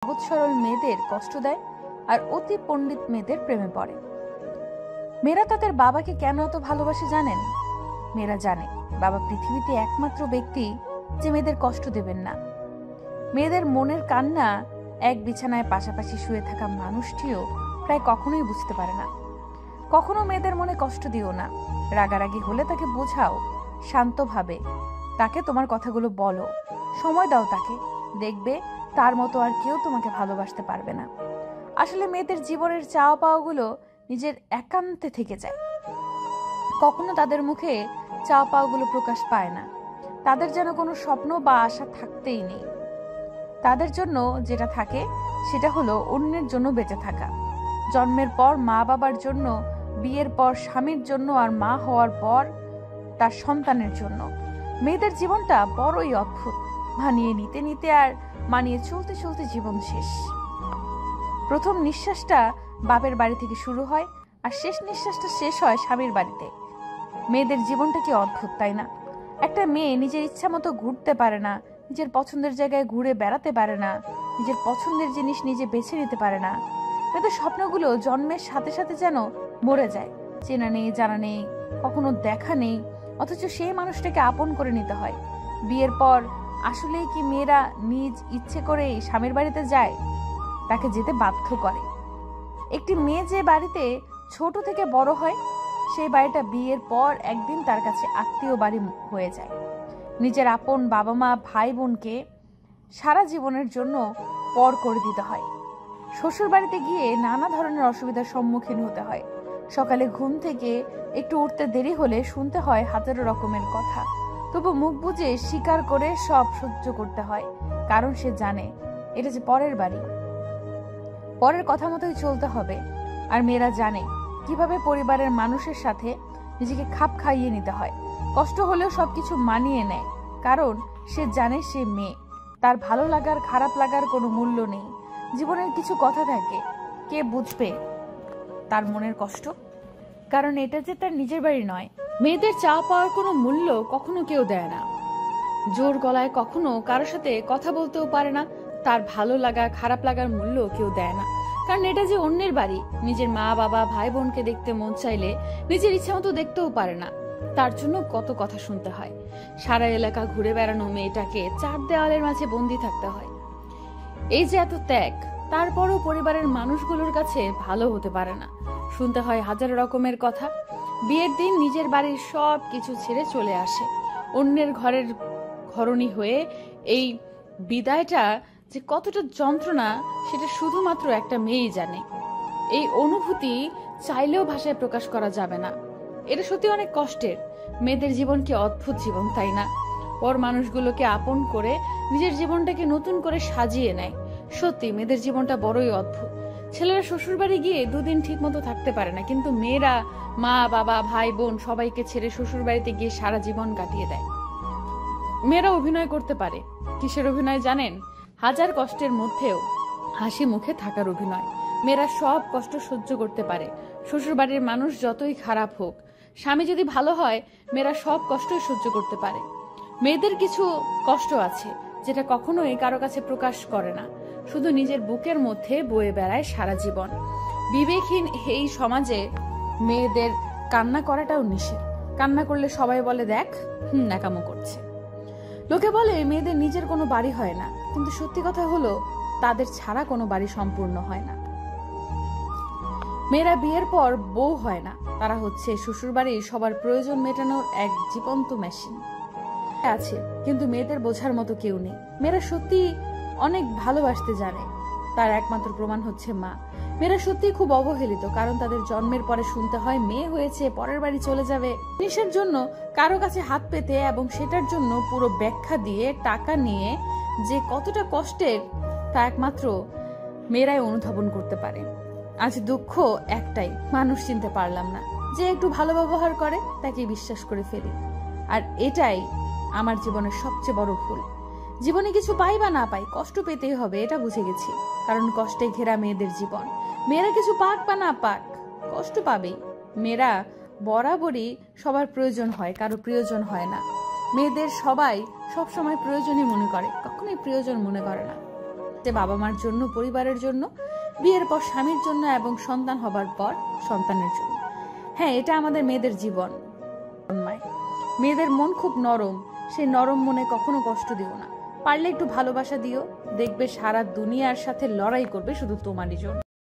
সহজ সরল মেয়েদের কষ্ট দেয় আর অতি পণ্ডিত মেয়েদের প্রেমে পড়ে। মেয়েরা তাদের বাবাকে কেন এত ভালোবাসে জানেন? মেয়েরা জানে বাবা পৃথিবীতে একমাত্র ব্যক্তি যে মেয়েদের কষ্ট দেবেন না। মেয়েদের মনের কান্না এক বিছানায় পাশাপাশি শুয়ে থাকা মানুষটিও প্রায় কখনোই বুঝতে পারে না। কখনো মেয়েদের মনে কষ্ট দিও না, রাগারাগি হলে তাকে বোঝাও শান্তভাবে, তাকে তোমার কথাগুলো বলো, সময় দাও তাকে, দেখবে তার মতো আর কেউ তোমাকে ভালোবাসতে পারবে না। আসলে মেয়েদের জীবনের চাওয়া পাওয়াগুলো নিজের একান্তে থেকে যায়, কখনো তাদের মুখে চাওয়া পাওয়াগুলো প্রকাশ পায় না। তাদের যেন কোনো স্বপ্ন বা আশা থাকতেই নেই। তাদের জন্য যেটা থাকে সেটা হলো অন্যের জন্য বেঁচে থাকা, জন্মের পর মা বাবার জন্য, বিয়ের পর স্বামীর জন্য, আর মা হওয়ার পর তার সন্তানের জন্য। মেয়েদের জীবনটা বড়ই অদ্ভুত, মানিয়ে নিতে নিতে আর মানিয়ে চলতে চলতে জীবন শেষ। প্রথম নিঃশ্বাসটা বাপের বাড়ি থেকে শুরু হয় আর শেষ নিঃশ্বাসটা শেষ হয় স্বামীর বাড়িতে। মেয়েদের জীবনটা কি অদ্ভুত, তাই না? একটা মেয়ে নিজের ইচ্ছা মতো ঘুরতে পারে না, নিজের পছন্দের জায়গায় ঘুরে বেড়াতে পারে না, নিজের পছন্দের জিনিস নিজে বেছে নিতে পারে না। মেয়েদের স্বপ্নগুলো জন্মের সাথে সাথে যেন মরে যায়। চেনা নেই, জানা নেই, কখনো দেখা নেই, অথচ সেই মানুষটাকে আপন করে নিতে হয়। বিয়ের পর আসলেই কি মেয়েরা নিজ ইচ্ছে করে স্বামীর বাড়িতে যায়? তাকে যেতে বাধ্য করে। একটি মেয়ে যে বাড়িতে ছোট থেকে বড় হয়, সেই বাড়িটা বিয়ের পর একদিন তার কাছে আত্মীয় বাড়ি হয়ে যায়। নিজের আপন বাবা মা ভাই বোনকে সারা জীবনের জন্য পর করে দিতে হয়। শ্বশুর বাড়িতে গিয়ে নানা ধরনের অসুবিধার সম্মুখীন হতে হয়। সকালে ঘুম থেকে একটু উঠতে দেরি হলে শুনতে হয় হাজারো রকমের কথা, তবু মুখ বুজে স্বীকার করে সব সহ্য করতে হয়, কারণ সে জানে এটা যে পরের বাড়ি, পরের কথা মতোই চলতে হবে। আর মেয়েরা জানে কিভাবে পরিবারের মানুষের সাথে নিজেকে খাপ খাইয়ে নিতে হয়। কষ্ট হলেও সবকিছু মানিয়ে নেয়, কারণ সে জানে সে মেয়ে, তার ভালো লাগার খারাপ লাগার কোনো মূল্য নেই। জীবনের কিছু কথা থাকে, কে বুঝবে তার মনের কষ্ট? কারণ এটা যে তার নিজের বাড়ি নয়। মেয়েদের চাওয়া পাওয়ার কোনো মূল্য কখনো কেউ দেয় না। জোর গলায় কখনো কারোর সাথে কথা বলতেও পারে না। তার ভালো লাগা খারাপ লাগার মূল্য কেউ দেয় না, কারণ এটা যে অন্যের বাড়ি। নিজের মা বাবা ভাই বোনকে দেখতে মন চাইলে নিজের ইচ্ছা মতো দেখতেও পারে না, তার জন্য কত কথা শুনতে হয়। সারা এলাকা ঘুরে বেড়ানো মেয়েটাকে চার দেওয়ালের মাঝে বন্দি থাকতে হয়। এই যে এত ত্যাগ, তারপরও পরিবারের মানুষগুলোর কাছে ভালো হতে পারে না, শুনতে হয় হাজার রকমের কথা। বিয়ের দিন নিজের বাড়ির সব কিছু ছেড়ে চলে আসে, অন্যের ঘরের ঘরণী হয়ে। এই বিদায়টা যে কতটা যন্ত্রণা সেটা শুধুমাত্র একটা মেয়েই জানে। এই অনুভূতি চাইলেও ভাষায় প্রকাশ করা যাবে না। এটা সত্যি অনেক কষ্টের। মেয়েদের জীবন কি অদ্ভুত জীবন, তাই না? পর মানুষগুলোকে আপন করে নিজের জীবনটাকে নতুন করে সাজিয়ে নেয়। সত্যি মেয়েদের জীবনটা বড়ই অদ্ভুত। ছেলেরা শ্বশুর বাড়ি গিয়ে দুদিন ঠিক মতো থাকতে পারে না, কিন্তু মেয়েরা মা বাবা ভাই বোন সবাইকে ছেড়ে শ্বশুর বাড়িতে গিয়ে সারা জীবন কাটিয়ে দেয়। মেয়েরা অভিনয় করতে পারে। কিসের অভিনয় জানেন? হাজার কষ্টের মধ্যেও হাসি মুখে থাকার অভিনয়। মেয়েরা সব কষ্ট সহ্য করতে পারে, শ্বশুর বাড়ির মানুষ যতই খারাপ হোক। স্বামী যদি ভালো হয়, মেয়েরা সব কষ্টই সহ্য করতে পারে। মেয়েদের কিছু কষ্ট আছে যেটা কখনোই কারো কাছে প্রকাশ করে না, শুধু নিজের বুকের মধ্যে বয়ে বেড়ায় সারা জীবন। বিবেকহীন এই সমাজে মেয়েদের কান্না করাটাও নিষেধ। কান্না করলে সবাই বলে, দেখ ন্যাকামো করছে। লোকে বলে মেয়েদের নিজের কোনো বাড়ি হয় না, কিন্তু সত্যি কথা হলো তাদের ছাড়া কোনো বাড়ি সম্পূর্ণ হয় না। মেয়েরা বিয়ের পর বউ হয় না, তারা হচ্ছে শ্বশুর বাড়ির সবার প্রয়োজন মেটানোর এক জীবন্ত মেশিন আছে। কিন্তু মেয়েদের বোঝার মতো কেউ নেই। মেয়েরা সত্যি অনেক ভালোবাসতে জানে, তার একমাত্র প্রমাণ হচ্ছে মা। মেয়েরা সত্যি খুব অবহেলিত, কারণ তাদের জন্মের পরে শুনতে হয় মেয়ে হয়েছে, পরের বাড়ি চলে যাবে। জিনিসের জন্য কারো কাছে হাত পেতে এবং সেটার জন্য পুরো ব্যাখ্যা দিয়ে টাকা নিয়ে যে কতটা কষ্টের, তা একমাত্র মেয়েরাই অনুধাবন করতে পারে। আজ দুঃখ একটাই, মানুষ চিনতে পারলাম না। যে একটু ভালো ব্যবহার করে তাকে বিশ্বাস করে ফেলি, আর এটাই আমার জীবনের সবচেয়ে বড় ভুল। জীবনে কিছু পাই বা না পাই, কষ্ট পেতেই হবে, এটা বুঝে গেছি, কারণ কষ্টে ঘেরা মেয়েদের জীবন। মেয়েরা কিছু পাক বা না পাক, কষ্ট পাবেই। মেয়েরা বরাবরই সবার প্রয়োজন হয়, কারো প্রয়োজন হয় না। মেয়েদের সবাই সবসময় প্রয়োজনই মনে করে, কখনোই প্রয়োজন মনে করে না। যে বাবা মার জন্য, পরিবারের জন্য, বিয়ের পর স্বামীর জন্য এবং সন্তান হবার পর সন্তানের জন্য। হ্যাঁ, এটা আমাদের মেয়েদের জীবন। মেয়েদের মন খুব নরম, সেই নরম মনে কখনো কষ্ট দিও না। পারলে একটু ভালোবাসা দিও, দেখবে সারা দুনিয়ার সাথে লড়াই করবে শুধু তোমারই জন্য।